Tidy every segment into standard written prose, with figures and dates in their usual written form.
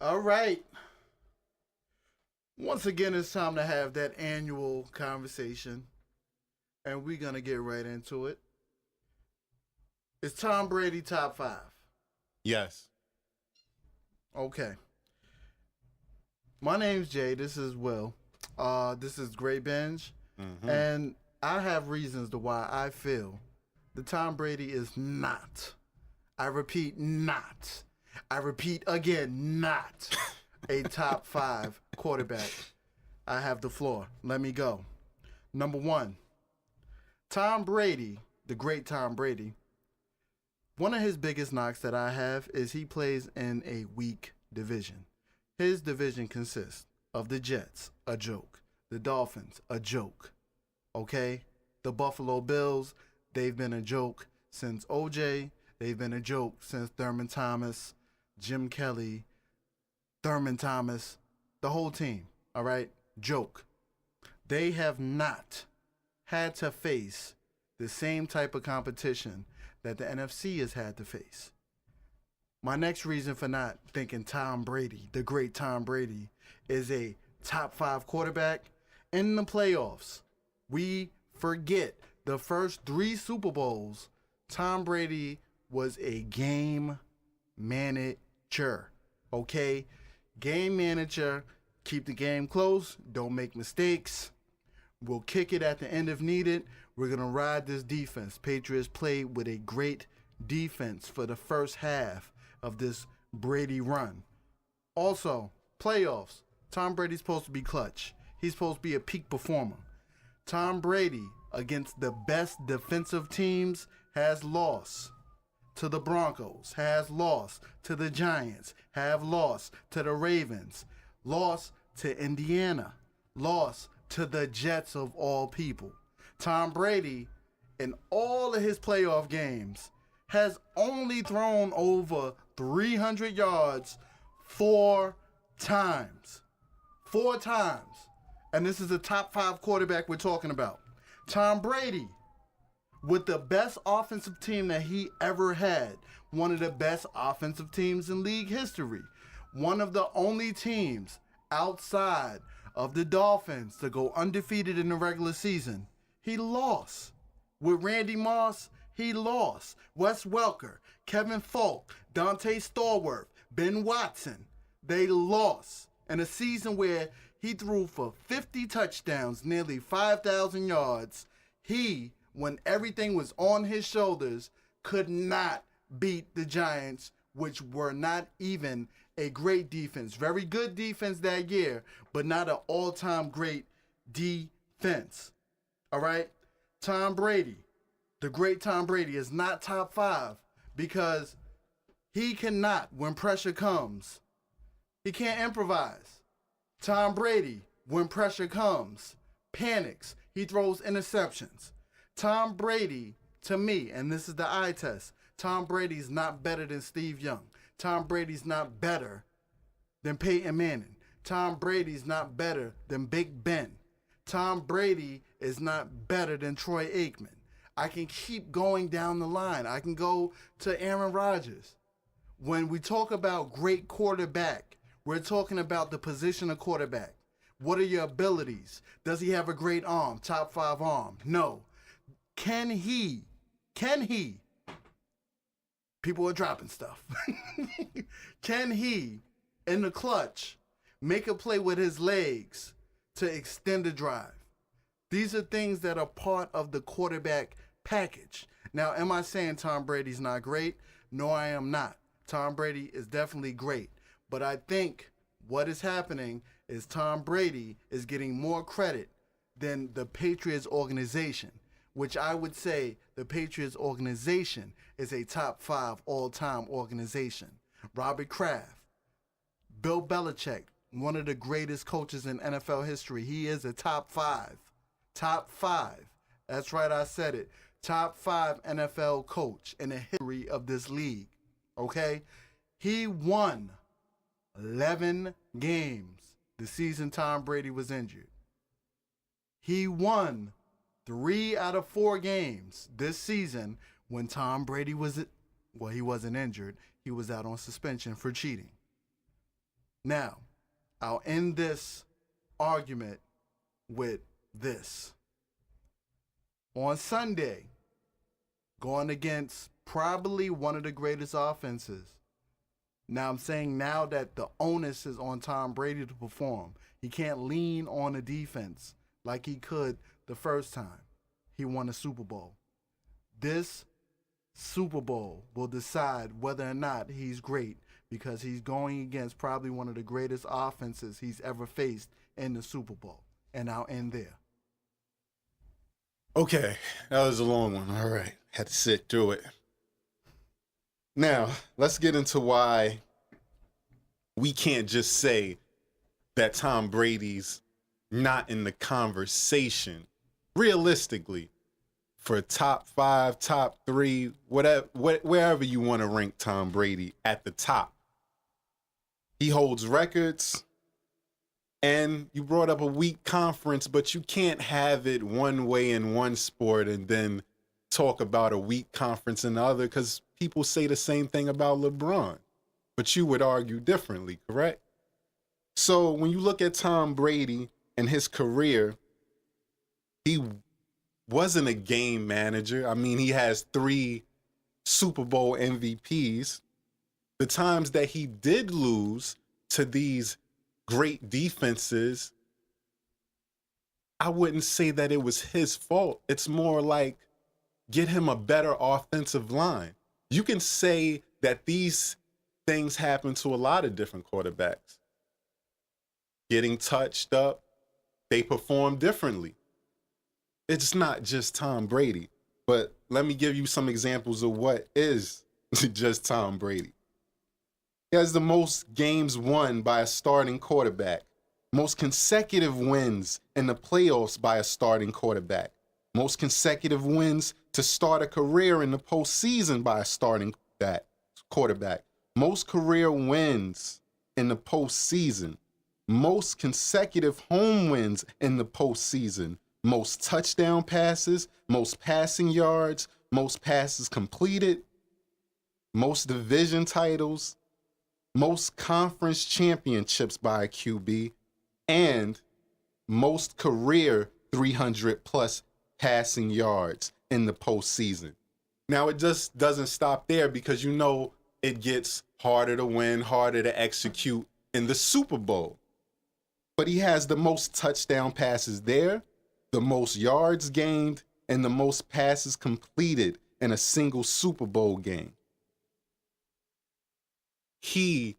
All right. Once again, it's time to have that annual conversation, and we're going to get right into it. Is Tom Brady top five? Yes. Okay. My name's Jay. This is Will. This is Great Binge. And I have reasons to why I feel that Tom Brady is not. I repeat, not. I repeat again, not a top five quarterback. I have the floor. Let me go. Number one, Tom Brady, the great Tom Brady. One of his biggest knocks that I have is he plays in a weak division. His division consists of the Jets, a joke. The Dolphins, a joke. Okay? The Buffalo Bills, they've been a joke since OJ. They've been a joke since Thurman Thomas, Jim Kelly, Thurman Thomas, the whole team. All right? Joke. They have not had to face the same type of competition that the NFC has had to face. My next reason for not thinking Tom Brady, the great Tom Brady, is a top five quarterback in the playoffs. We forget the first three Super Bowls, Tom Brady was a game manager. Okay? Game manager, keep the game close, don't make mistakes. We'll kick it at the end if needed. We're going to ride this defense. Patriots played with a great defense for the first half of this Brady run. Also, playoffs. Tom Brady's supposed to be clutch. He's supposed to be a peak performer. Tom Brady, against the best defensive teams, has lost to the Broncos, has lost to the Giants, have lost to the Ravens, lost to Indiana, lost to the Jets of all people. Tom Brady, in all of his playoff games, has only thrown over 300 yards 4 times. 4 times. And this is a top five quarterback we're talking about. Tom Brady, with the best offensive team that he ever had, one of the best offensive teams in league history, one of the only teams outside of the Dolphins to go undefeated in the regular season, he lost. With Randy Moss, he lost. Wes Welker, Kevin Falk, Dante Stallworth, Ben Watson, they lost in a season where he threw for 50 touchdowns, nearly 5,000 yards. He, when everything was on his shoulders, could not beat the Giants, which were not even a great defense. Very good defense that year, but not an all-time great defense. All right? Tom Brady, the great Tom Brady, is not top five because he cannot, when pressure comes, he can't improvise. Tom Brady, when pressure comes, panics. He throws interceptions. Tom Brady, to me, and this is the eye test, Tom Brady's not better than Steve Young. Tom Brady's not better than Peyton Manning. Tom Brady's not better than Big Ben. Tom Brady is not better than Troy Aikman. I can keep going down the line. I can go to Aaron Rodgers. When we talk about great quarterback, we're talking about the position of quarterback. What are your abilities? Does he have a great arm? Top five arm? No. Can he? People are dropping stuff. Can he, in the clutch, make a play with his legs to extend a drive? These are things that are part of the quarterback package. Now, am I saying Tom Brady's not great? No, I am not. Tom Brady is definitely great. But I think what is happening is Tom Brady is getting more credit than the Patriots organization, which I would say the Patriots organization is a top five all-time organization. Robert Kraft, Bill Belichick, one of the greatest coaches in NFL history. He is a top five. Top five. That's right, I said it. Top five NFL coach in the history of this league. Okay? He won 11 games the season Tom Brady was injured. He won 3 out of 4 games this season when Tom Brady was, well, he wasn't injured. He was out on suspension for cheating. Now, I'll end this argument with this. On Sunday, going against probably one of the greatest offenses. Now, I'm saying now that the onus is on Tom Brady to perform. He can't lean on the defense like he could the first time he won a Super Bowl. This Super Bowl will decide whether or not he's great because he's going against probably one of the greatest offenses he's ever faced in the Super Bowl. And I'll end there. Okay, that was a long one. All right, had to sit through it. Now, let's get into why we can't just say that Tom Brady's not in the conversation, realistically, for top 5, top 3, whatever, wherever you want to rank Tom Brady at the top. He holds records, and you brought up a weak conference, but you can't have it one way in one sport and then talk about a weak conference in the other, because people say the same thing about LeBron, but you would argue differently, correct? So when you look at Tom Brady and his career, he wasn't a game manager. I mean, he has 3 Super Bowl MVPs. The times that he did lose to these great defenses, I wouldn't say that it was his fault. It's more like, get him a better offensive line. You can say that these things happen to a lot of different quarterbacks. Getting touched up, they perform differently. It's not just Tom Brady, but let me give you some examples of what is just Tom Brady. He has the most games won by a starting quarterback, most consecutive wins in the playoffs by a starting quarterback, most consecutive wins to start a career in the postseason by a starting quarterback, most career wins in the postseason, most consecutive home wins in the postseason, most touchdown passes, most passing yards, most passes completed, most division titles, most conference championships by a QB, and most career 300-plus passing yards in the postseason. Now, it just doesn't stop there, because you know it gets harder to win, harder to execute in the Super Bowl. But he has the most touchdown passes there, the most yards gained, and the most passes completed in a single Super Bowl game. He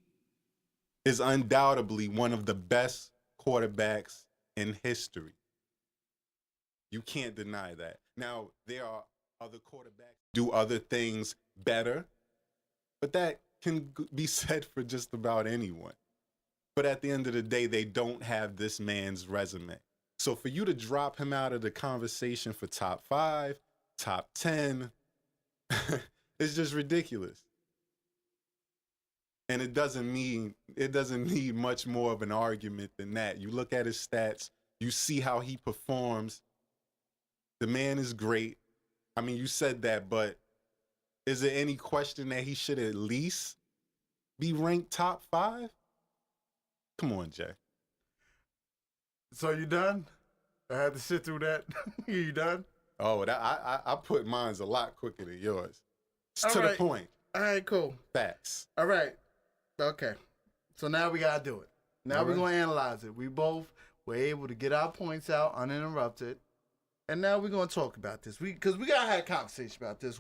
is undoubtedly one of the best quarterbacks in history. You can't deny that. Now, there are other quarterbacks who do other things better, but that can be said for just about anyone. But at the end of the day, they don't have this man's resume. So for you to drop him out of the conversation for top 5, top 10, it's just ridiculous. And it doesn't need much more of an argument than that. You look at his stats, you see how he performs. The man is great. I mean, you said that, but is there any question that he should at least be ranked top 5? Come on, Jay. So you done? I had to sit through that. You done? Oh, I put mine's a lot quicker than yours. It's All to right. the point. All right, cool. Facts. All right. Okay. So now we got to do it. Now we're going to analyze it. We both were able to get our points out uninterrupted. And now we're going to talk about this. Because we got to have a conversation about this,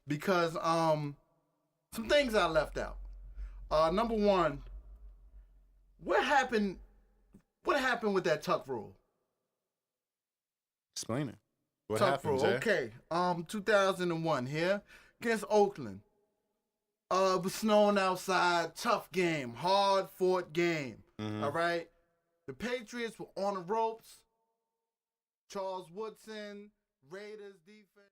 because some things I left out. Number one, what happened with that tuck rule? Explain it. What Tuck happened, rule. Jay? Okay. 2001 here against Oakland. It was snowing outside. Tough game. Hard fought game. Mm-hmm. All right. The Patriots were on the ropes. Charles Woodson, Raiders defense.